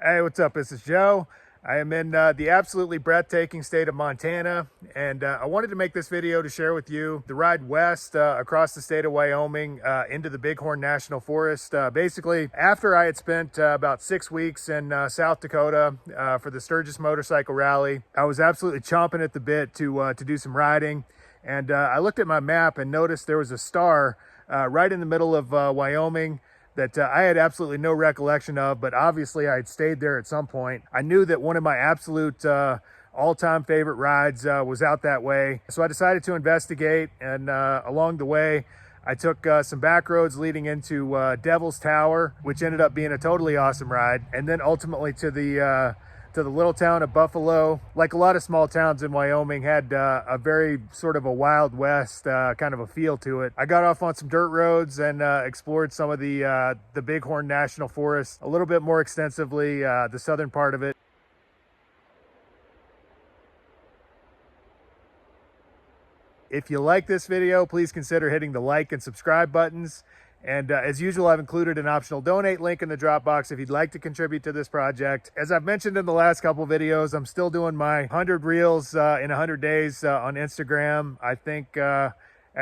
Hey, what's up? This is Joe. I am in the absolutely breathtaking state of Montana, and I wanted to make this video to share with you the ride west across the state of Wyoming into the Bighorn National Forest. Basically, after I had spent about 6 weeks in South Dakota for the Sturgis motorcycle rally, I was absolutely chomping at the bit to do some riding. And I looked at my map and noticed there was a star right in the middle of Wyoming that I had absolutely no recollection of, but obviously I had stayed there at some point. I knew that one of my absolute all-time favorite rides was out that way. So I decided to investigate, and along the way, I took some back roads leading into Devil's Tower, which ended up being a totally awesome ride. And then ultimately to the little town of Buffalo. Like a lot of small towns in Wyoming, had a very sort of a Wild West kind of a feel to it. I got off on some dirt roads and explored some of the Bighorn National Forest a little bit more extensively, the southern part of it. If you like this video, please consider hitting the like and subscribe buttons. And as usual, I've included an optional donate link in the drop box if you'd like to contribute to this project. As I've mentioned in the last couple videos, I'm still doing my 100 reels in 100 days on Instagram. I think at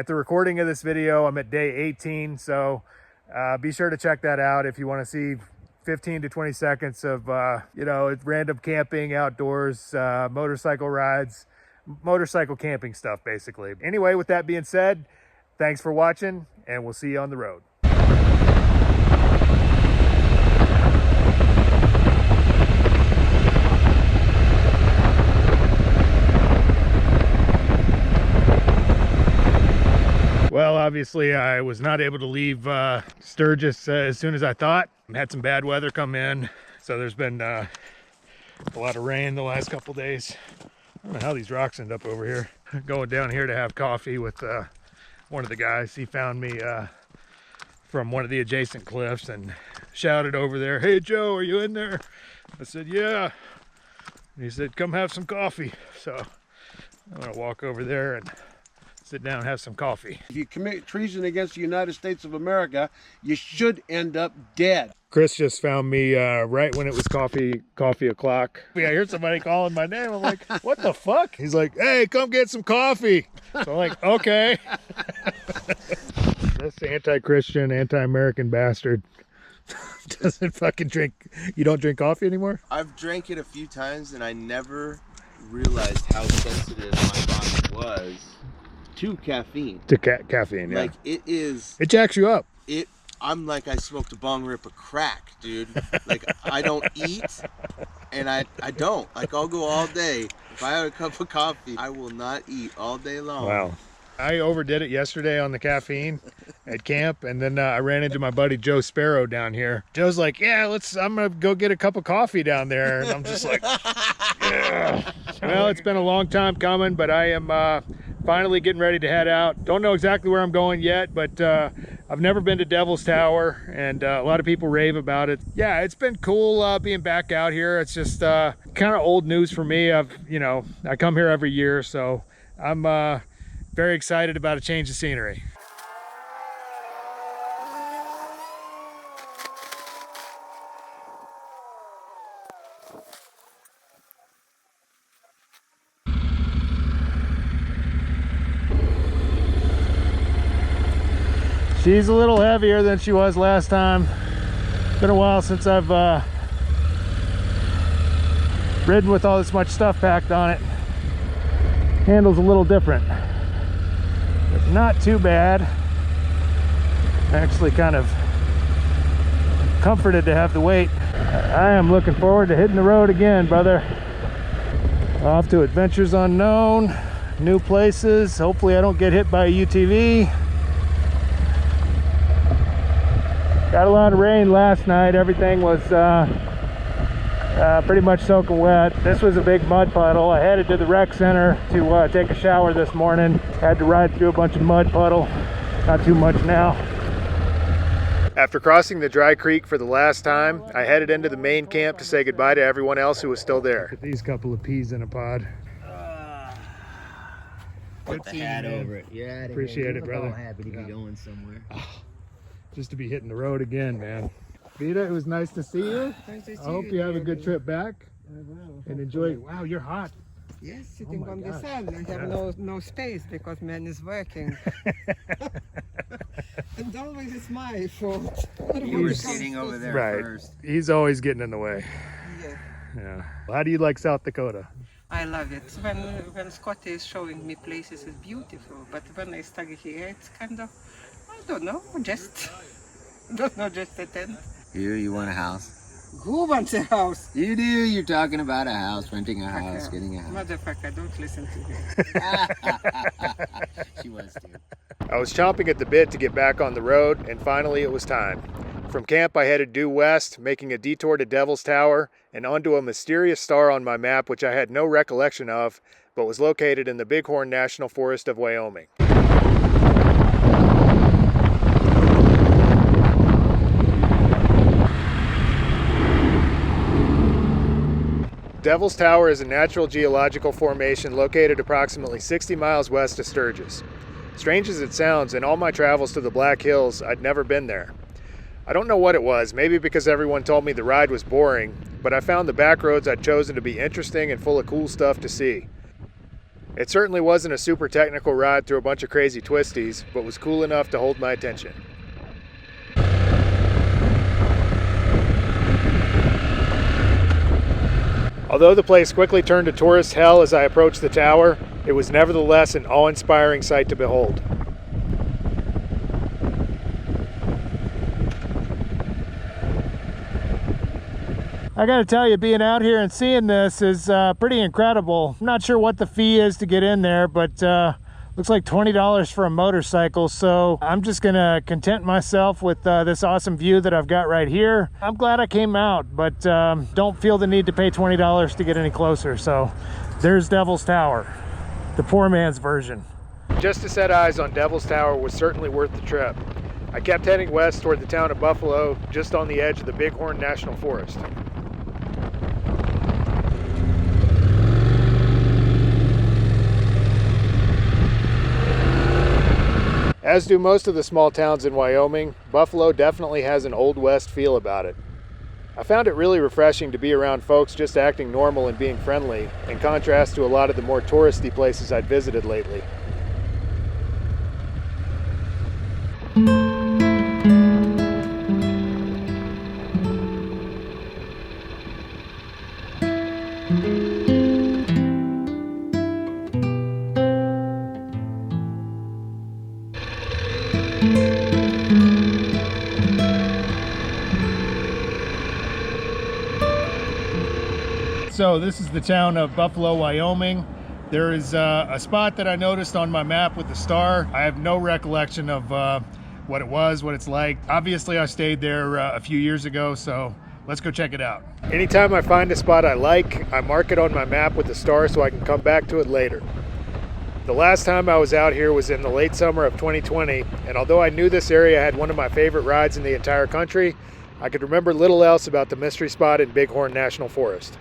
the recording of this video, I'm at day 18. So be sure to check that out if you want to see 15 to 20 seconds of, random camping, outdoors, motorcycle rides, motorcycle camping stuff, basically. Anyway, with that being said, thanks for watching, and we'll see you on the road. Well, obviously I was not able to leave Sturgis as soon as I thought. Had some bad weather come in, so there's been a lot of rain the last couple days. I don't know how these rocks end up over here. Going down here to have coffee with one of the guys. He found me from one of the adjacent cliffs and shouted over there, "Hey Joe, are you in there?" I said, "Yeah." And he said, "Come have some coffee." So I'm gonna walk over there and sit down and have some coffee. If you commit treason against the United States of America, you should end up dead. Chris just found me right when it was coffee o'clock. I heard somebody calling my name. I'm like, what the fuck? He's like, "Hey, come get some coffee." So I'm like, okay. This anti-Christian, anti-American bastard doesn't fucking drink. You don't drink coffee anymore? I've drank it a few times and I never realized how sensitive my body was to caffeine. To caffeine, yeah. Like it jacks you up. I'm like, I smoked a bong rip of crack, dude. Like, I don't eat, and I don't. Like, I'll go all day. If I have a cup of coffee, I will not eat all day long. Wow. I overdid it yesterday on the caffeine at camp, and then I ran into my buddy Joe Sparrow down here. Joe's like, "Yeah, I'm gonna go get a cup of coffee down there," and I'm just like, yeah. Well, it's been a long time coming, but I am finally getting ready to head out. Don't know exactly where I'm going yet, but I've never been to Devil's Tower, and a lot of people rave about it. Yeah, it's been cool being back out here. It's just kind of old news for me. I come here every year, so I'm very excited about a change of scenery. She's a little heavier than she was last time. It's been a while since I've ridden with all this much stuff packed on it. Handle's a little different, but not too bad. Actually kind of comforted to have the weight. I am looking forward to hitting the road again, brother. Off to adventures unknown, new places. Hopefully I don't get hit by a UTV. Got a lot of rain last night. Everything was pretty much soaking wet. This was a big mud puddle. I headed to the rec center to take a shower this morning. Had to ride through a bunch of mud puddle. Not too much now. After crossing the dry creek for the last time, I headed into the main camp to say goodbye to everyone else who was still there. Look at these couple of peas in a pod. Put the hat over it. Yeah, appreciate it, brother. I'm happy to be going somewhere. Just to be hitting the road again, man. Vita, it was nice to see you. Nice to I see hope you have a good again. trip back and enjoy. Wow, you're hot. Yes, sitting my on the gosh. sun. I have no space because man is working. And always it's my fault. You were sitting over there Right. first. He's always getting in the way. Yeah. Yeah. How do you like South Dakota? I love it. When Scotty is showing me places, it's beautiful. But when I study here, it's kind of, I don't know, just a tent. You want a house? Who wants a house? You do. You're talking about a house, renting a house, getting a house. Motherfucker, don't listen to me. She was too. I was chomping at the bit to get back on the road, and finally it was time. From camp I headed due west, making a detour to Devil's Tower and onto a mysterious star on my map which I had no recollection of, but was located in the Bighorn National Forest of Wyoming. Devil's Tower is a natural geological formation located approximately 60 miles west of Sturgis. Strange as it sounds, in all my travels to the Black Hills, I'd never been there. I don't know what it was, maybe because everyone told me the ride was boring, but I found the back roads I'd chosen to be interesting and full of cool stuff to see. It certainly wasn't a super technical ride through a bunch of crazy twisties, but was cool enough to hold my attention. Although the place quickly turned to tourist hell as I approached the tower, it was nevertheless an awe-inspiring sight to behold. I gotta tell you, being out here and seeing this is pretty incredible. I'm not sure what the fee is to get in there, but looks like $20 for a motorcycle, so I'm just gonna content myself with this awesome view that I've got right here. I'm glad I came out, but don't feel the need to pay $20 to get any closer. So there's Devil's Tower, the poor man's version. Just to set eyes on Devil's Tower was certainly worth the trip. I kept heading west toward the town of Buffalo, just on the edge of the Bighorn National Forest. As do most of the small towns in Wyoming, Buffalo definitely has an Old West feel about it. I found it really refreshing to be around folks just acting normal and being friendly, in contrast to a lot of the more touristy places I'd visited lately. So this is the town of Buffalo, Wyoming. There is a spot that I noticed on my map with the star. I have no recollection of what it was, what it's like. Obviously I stayed there a few years ago, so let's go check it out. Anytime I find a spot I like, I mark it on my map with the star so I can come back to it later. The last time I was out here was in the late summer of 2020, and although I knew this area had one of my favorite rides in the entire country, I could remember little else about the mystery spot in Bighorn National Forest.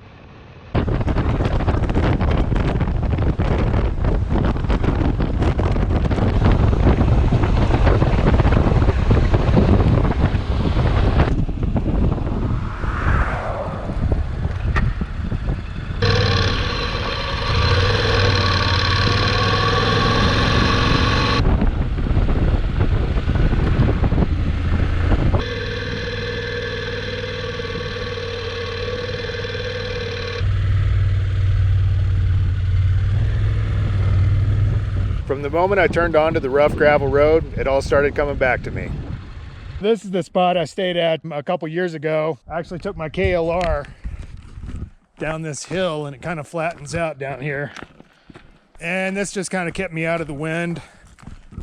From the moment I turned onto the rough gravel road, it all started coming back to me. This is the spot I stayed at a couple years ago. I actually took my KLR down this hill and it kind of flattens out down here. And this just kind of kept me out of the wind.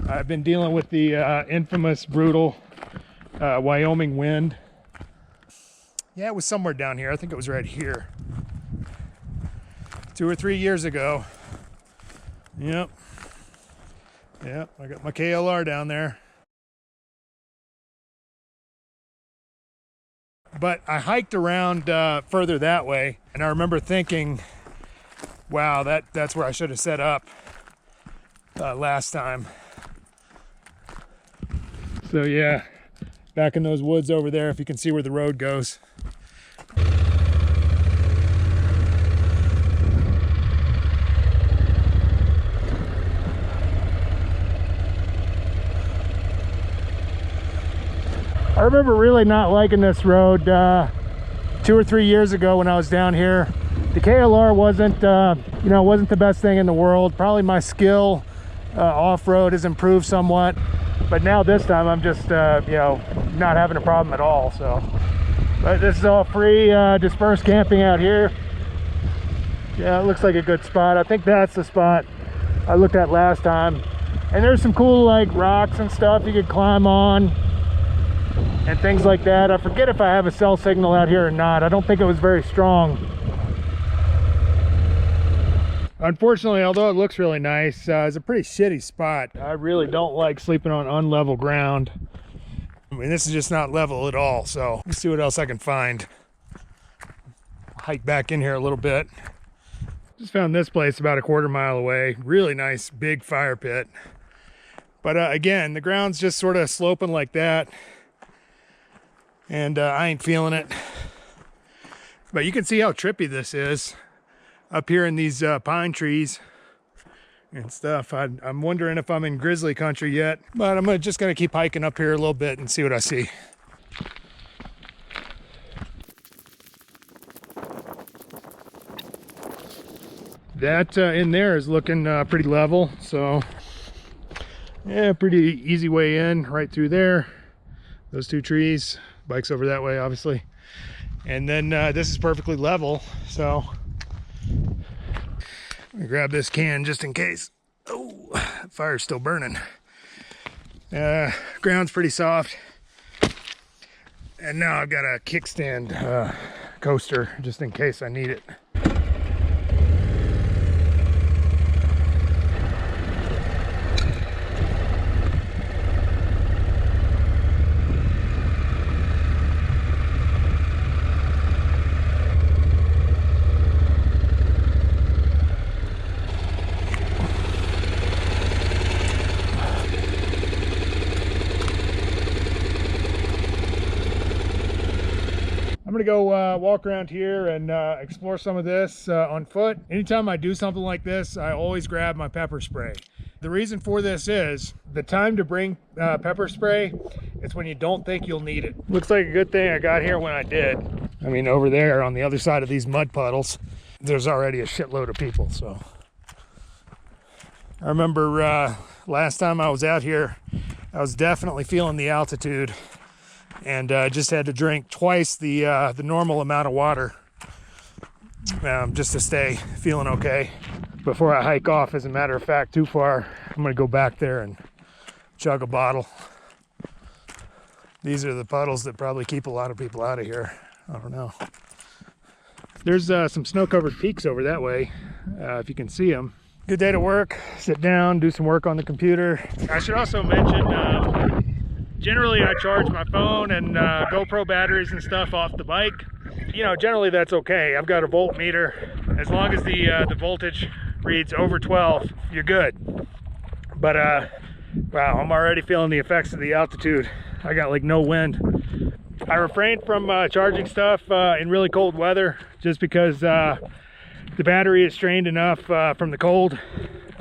I've been dealing with the infamous, brutal Wyoming wind. Yeah, it was somewhere down here. I think it was right here. 2 or 3 years ago. Yep. Yep, I got my KLR down there. But I hiked around further that way, and I remember thinking, wow, that's where I should have set up last time. So yeah, back in those woods over there, if you can see where the road goes. I remember really not liking this road 2 or 3 years ago when I was down here. The KLR wasn't, you know, wasn't the best thing in the world. Probably my skill off-road has improved somewhat, but now this time I'm just, you know, not having a problem at all. So, but this is all free dispersed camping out here. Yeah, it looks like a good spot. I think that's the spot I looked at last time. And there's some cool like rocks and stuff you could climb on and things like that. I forget if I have a cell signal out here or not. I don't think it was very strong. Unfortunately, although it looks really nice, it's a pretty shitty spot. I really don't like sleeping on unlevel ground. I mean, this is just not level at all. So let's see what else I can find. Hike back in here a little bit. Just found this place about a quarter mile away. Really nice big fire pit. But again, the ground's just sort of sloping like that. And I ain't feeling it. But you can see how trippy this is up here in these pine trees and stuff. I'm wondering if I'm in grizzly country yet, but I'm just gonna keep hiking up here a little bit and see what I see. That in there is looking pretty level, so yeah, pretty easy way in right through there. Those two trees. Bike's over that way, obviously. And then this is perfectly level, so I'm gonna grab this can just in case. Oh, fire's still burning. Ground's pretty soft. And now I've got a kickstand coaster just in case I need it. I'm gonna go walk around here and explore some of this on foot. Anytime I do something like this, I always grab my pepper spray. The reason for this is the time to bring pepper spray is when you don't think you'll need it. Looks like a good thing I got here when I did. I mean, over there on the other side of these mud puddles, there's already a shitload of people, so. I remember last time I was out here, I was definitely feeling the altitude. And just had to drink twice the normal amount of water just to stay feeling okay before I hike off. As a matter of fact, too far, I'm gonna go back there and chug a bottle. These are the puddles that probably keep a lot of people out of here. I don't know. There's some snow-covered peaks over that way, if you can see them. Good day to work, sit down, do some work on the computer. I should also mention, generally, I charge my phone and GoPro batteries and stuff off the bike. You know, generally that's okay. I've got a voltmeter. As long as the voltage reads over 12, you're good. But wow, I'm already feeling the effects of the altitude. I got like no wind. I refrained from charging stuff in really cold weather just because the battery is strained enough from the cold.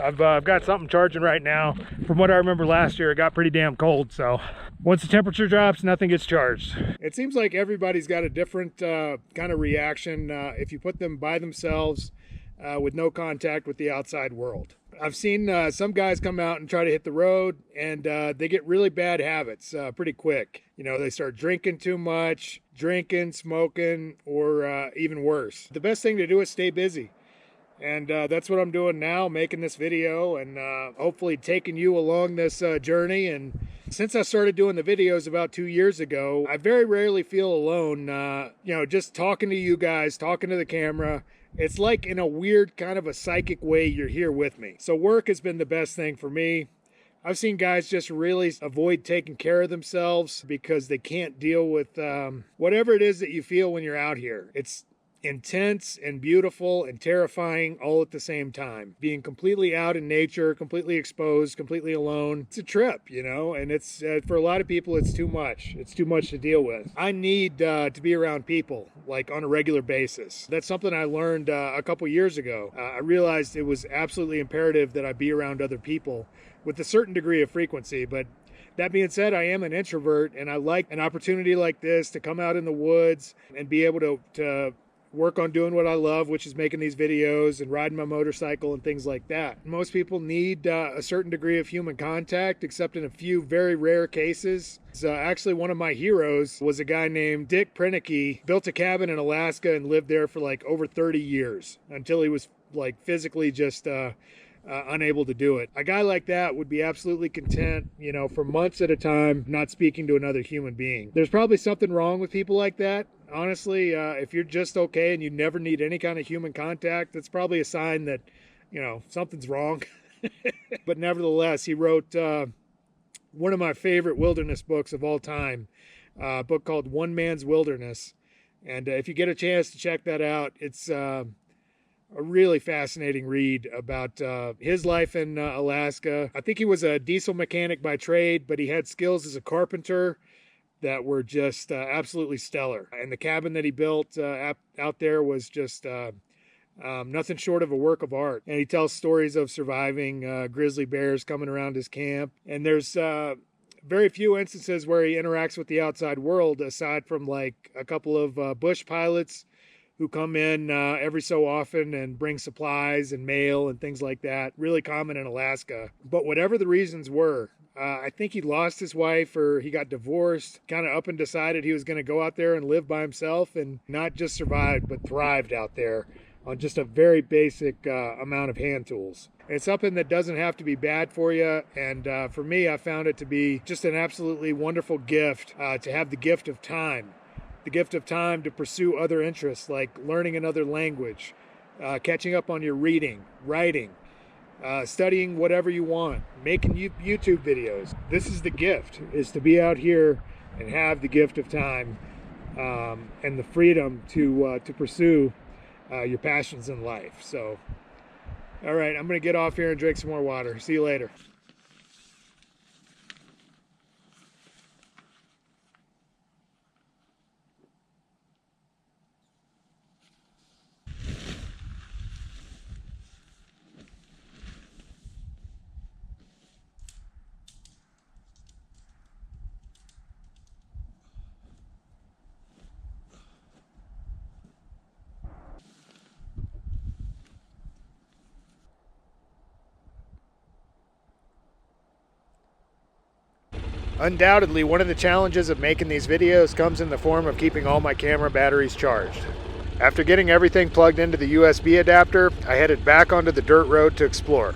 I've got something charging right now. From what I remember last year, it got pretty damn cold, so once the temperature drops, nothing gets charged. It seems like everybody's got a different kind of reaction if you put them by themselves with no contact with the outside world. I've seen some guys come out and try to hit the road, and they get really bad habits pretty quick. You know, they start drinking too much, drinking, smoking, or even worse. The best thing to do is stay busy. And that's what I'm doing now, making this video and hopefully taking you along this journey. And since I started doing the videos about 2 years ago, I very rarely feel alone. You know, just talking to you guys, talking to the camera. It's like in a weird kind of a psychic way you're here with me. So work has been the best thing for me. I've seen guys just really avoid taking care of themselves because they can't deal with whatever it is that you feel when you're out here. intense and beautiful and terrifying all at the same time. Being completely out in nature, completely exposed, completely alone. It's a trip, you know, and it's for a lot of people, it's too much. It's too much to deal with. I need to be around people, like on a regular basis. That's something I learned a couple years ago. I realized it was absolutely imperative that I be around other people with a certain degree of frequency. But that being said, I am an introvert, and I like an opportunity like this to come out in the woods and be able to work on doing what I love, which is making these videos and riding my motorcycle and things like that. Most people need a certain degree of human contact, except in a few very rare cases. So actually, one of my heroes was a guy named Dick Prenicky. Built a cabin in Alaska and lived there for like over 30 years until he was like physically just unable to do it. A guy like that would be absolutely content, you know, for months at a time, not speaking to another human being. There's probably something wrong with people like that. Honestly, if you're just okay and you never need any kind of human contact, that's probably a sign that, you know, something's wrong. But nevertheless, he wrote one of my favorite wilderness books of all time, a book called One Man's Wilderness. And if you get a chance to check that out, it's a really fascinating read about his life in Alaska. I think he was a diesel mechanic by trade, but he had skills as a carpenter that were just absolutely stellar. And the cabin that he built out there was just nothing short of a work of art. And he tells stories of surviving grizzly bears coming around his camp. And there's very few instances where he interacts with the outside world, aside from like a couple of bush pilots who come in every so often and bring supplies and mail and things like that. Really common in Alaska. But whatever the reasons were, I think he lost his wife or he got divorced, kind of up and decided he was going to go out there and live by himself and not just survived, but thrived out there on just a very basic amount of hand tools. It's something that doesn't have to be bad for you. And for me, I found it to be just an absolutely wonderful gift to have the gift of time. The gift of time to pursue other interests like learning another language, catching up on your reading, writing, studying whatever you want, making YouTube videos. This is the gift, is to be out here and have the gift of time and the freedom to pursue your passions in life. So, all right, I'm going to get off here and drink some more water. See you later. Undoubtedly, one of the challenges of making these videos comes in the form of keeping all my camera batteries charged. After getting everything plugged into the USB adapter, I headed back onto the dirt road to explore.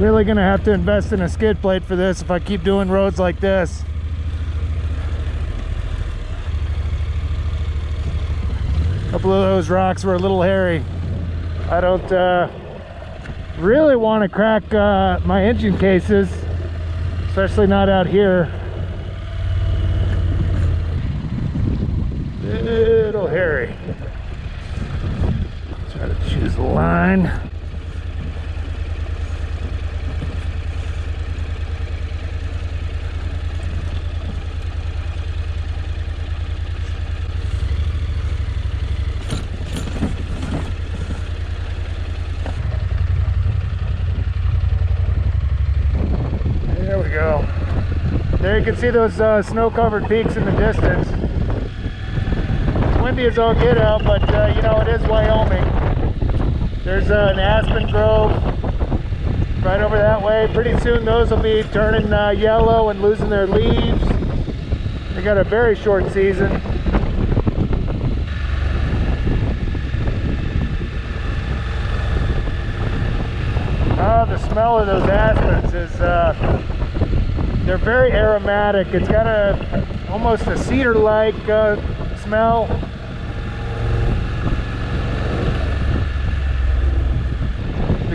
Really gonna have to invest in a skid plate for this if I keep doing roads like this. A couple of those rocks were a little hairy. I don't really want to crack my engine cases, especially not out here. Little hairy. Try to choose a line. There you can see those snow-covered peaks in the distance. It's windy as all get out, but you know, it is Wyoming. There's an aspen grove right over that way. Pretty soon those will be turning yellow and losing their leaves. They got a very short season. Oh, the smell of those aspens is they're very aromatic. It's got almost a cedar-like smell.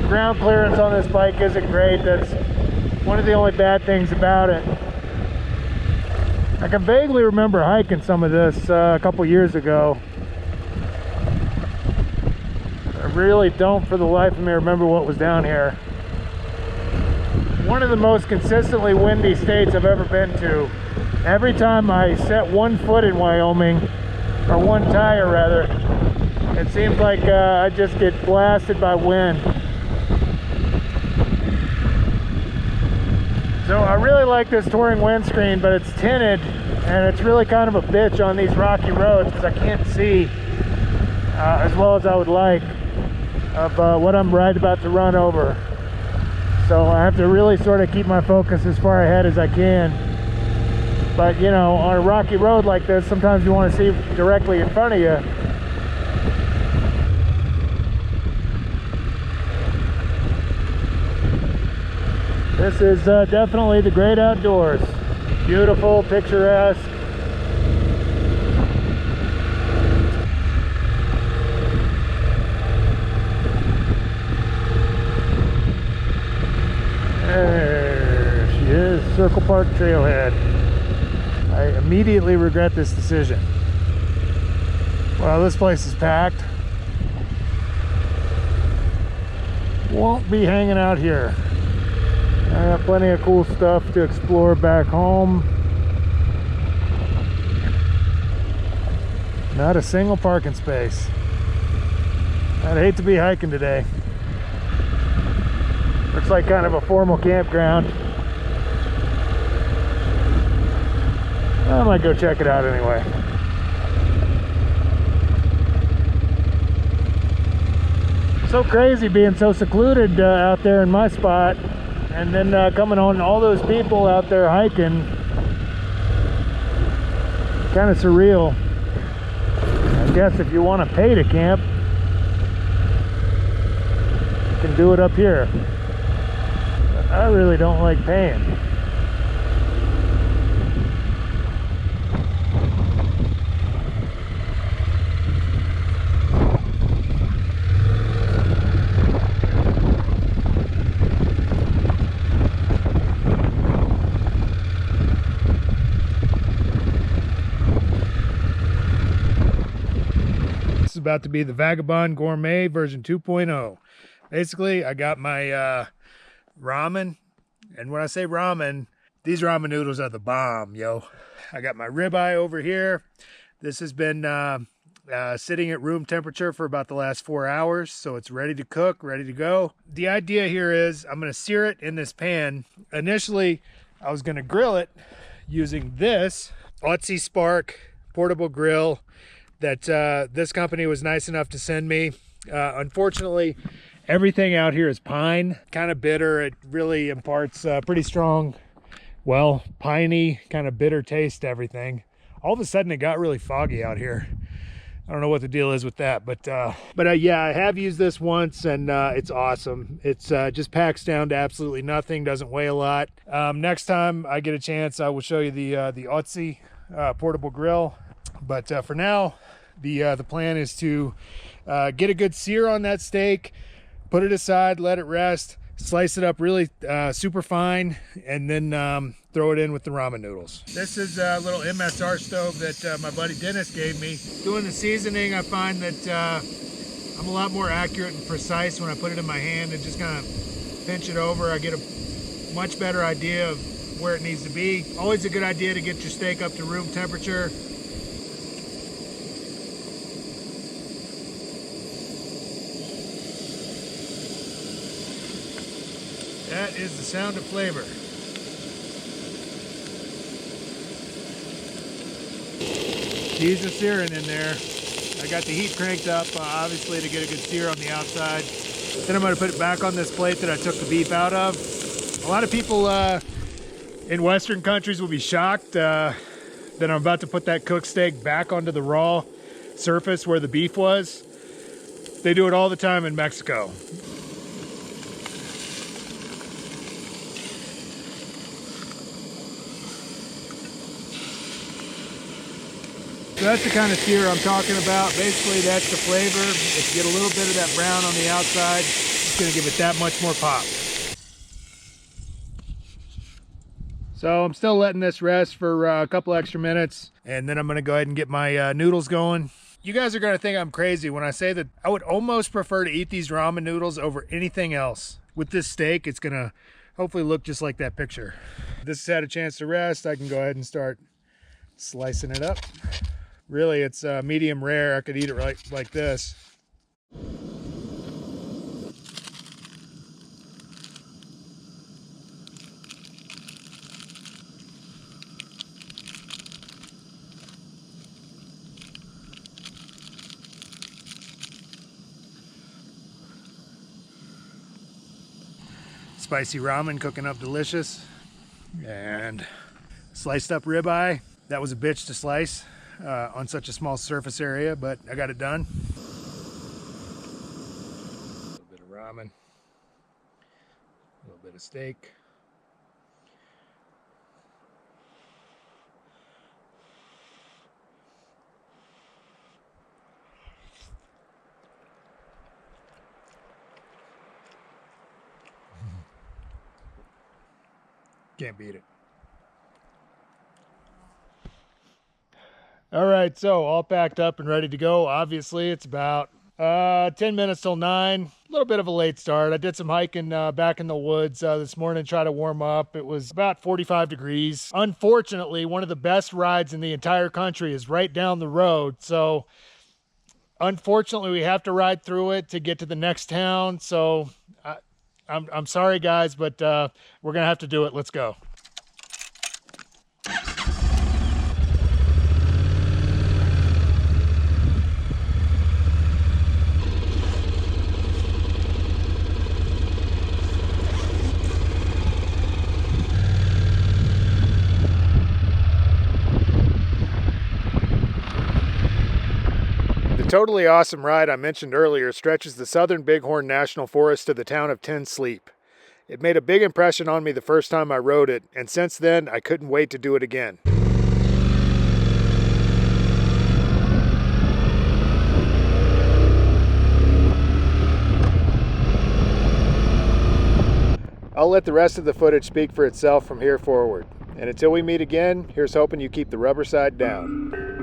ground clearance on this bike isn't great. That's one of the only bad things about it. I can vaguely remember hiking some of this a couple years ago. I really don't for the life of me remember what was down here. One of the most consistently windy states I've ever been to. Every time I set one foot in Wyoming, or one tire rather, it seems like I just get blasted by wind. So I really like this touring windscreen, but it's tinted and it's really kind of a bitch on these rocky roads because I can't see as well as I would like of what I'm right about to run over. So I have to really sort of keep my focus as far ahead as I can. But you know, on a rocky road like this, sometimes you want to see directly in front of you. This is definitely the great outdoors. Beautiful, picturesque. There she is, Circle Park Trailhead. I immediately regret this decision. Well, this place is packed. Won't be hanging out here. I got plenty of cool stuff to explore back home. Not a single parking space. I'd hate to be hiking today. Looks like kind of a formal campground. I might go check it out anyway. So crazy being so secluded out there in my spot, and then coming on all those people out there hiking. Kind of surreal. I guess if you want to pay to camp, you can do it up here. But I really don't like paying. About to be the Vagabond Gourmet version 2.0. Basically, I got my ramen, and when I say ramen, these ramen noodles are the bomb, yo. I got my ribeye over here. This has been sitting at room temperature for about the last 4 hours, so it's ready to cook, ready to go. The idea here is I'm going to sear it in this pan. Initially, I was going to grill it using this Otzi Spark portable grill that this company was nice enough to send me. Unfortunately, everything out here is pine, kind of bitter. It really imparts pretty strong, well, piney, kind of bitter taste to everything. All of a sudden, it got really foggy out here. I don't know what the deal is with that, but yeah, I have used this once, and it's awesome. It's just packs down to absolutely nothing, doesn't weigh a lot. Next time I get a chance, I will show you the Otzi portable grill. But for now, the plan is to get a good sear on that steak, put it aside, let it rest, slice it up really super fine, and then throw it in with the ramen noodles. This is a little MSR stove that my buddy Dennis gave me. Doing the seasoning, I find that I'm a lot more accurate and precise when I put it in my hand and just kind of pinch it over. I get a much better idea of where it needs to be. Always a good idea to get your steak up to room temperature. That is the sound of flavor. These are searing in there. I got the heat cranked up, obviously, to get a good sear on the outside. Then I'm going to put it back on this plate that I took the beef out of. A lot of people in Western countries will be shocked that I'm about to put that cooked steak back onto the raw surface where the beef was. They do it all the time in Mexico. So that's the kind of sear I'm talking about. Basically, that's the flavor. If you get a little bit of that brown on the outside, just gonna give it that much more pop. So I'm still letting this rest for a couple extra minutes, and then I'm gonna go ahead and get my noodles going. You guys are gonna think I'm crazy when I say that I would almost prefer to eat these ramen noodles over anything else. With this steak, it's gonna hopefully look just like that picture. This has had a chance to rest. I can go ahead and start slicing it up. Really, it's medium rare. I could eat it right like this. Spicy ramen cooking up delicious. And sliced up ribeye. That was a bitch to slice on such a small surface area, but I got it done. A little bit of ramen. A little bit of steak. Can't beat it. All right, so all packed up and ready to go. Obviously, it's about 10 minutes till 9. A little bit of a late start. I did some hiking back in the woods this morning, try to warm up. It was about 45 degrees. Unfortunately, one of the best rides in the entire country is right down the road. So unfortunately, we have to ride through it to get to the next town. So I'm sorry, guys, but we're going to have to do it. Let's go. The totally awesome ride I mentioned earlier stretches the southern Bighorn National Forest to the town of Ten Sleep. It made a big impression on me the first time I rode it, and since then I couldn't wait to do it again. I'll let the rest of the footage speak for itself from here forward. And until we meet again, here's hoping you keep the rubber side down.